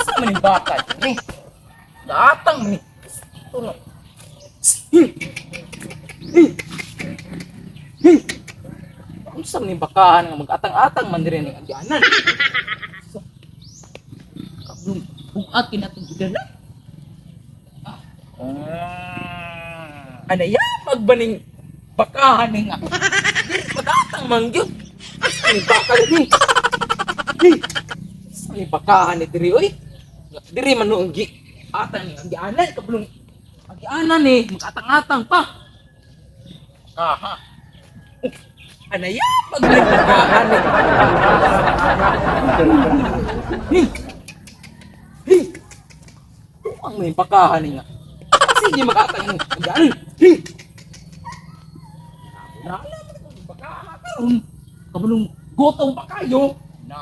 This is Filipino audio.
Sa maning bata ni. Datang ni. Tulong. Unsa ni bakahan nga mag-atang-atang man diri ning agyanan. Kablong buat kinatong gidala. Ano yan? Magbaning bakahan ni nga. Magatang mangyod. Ano bakal ni? Ano bakahan ni diri oy? Diri man noong gi. Atang ni agyanan kablong agyanan ni magatang-atang pa. Aha. Ano yan? Magbaning bakahan ni. Ang may bakahan ni nga. Sige mag-atang ni agyanan. Nala, baka karon kabulong gotong pa kayo.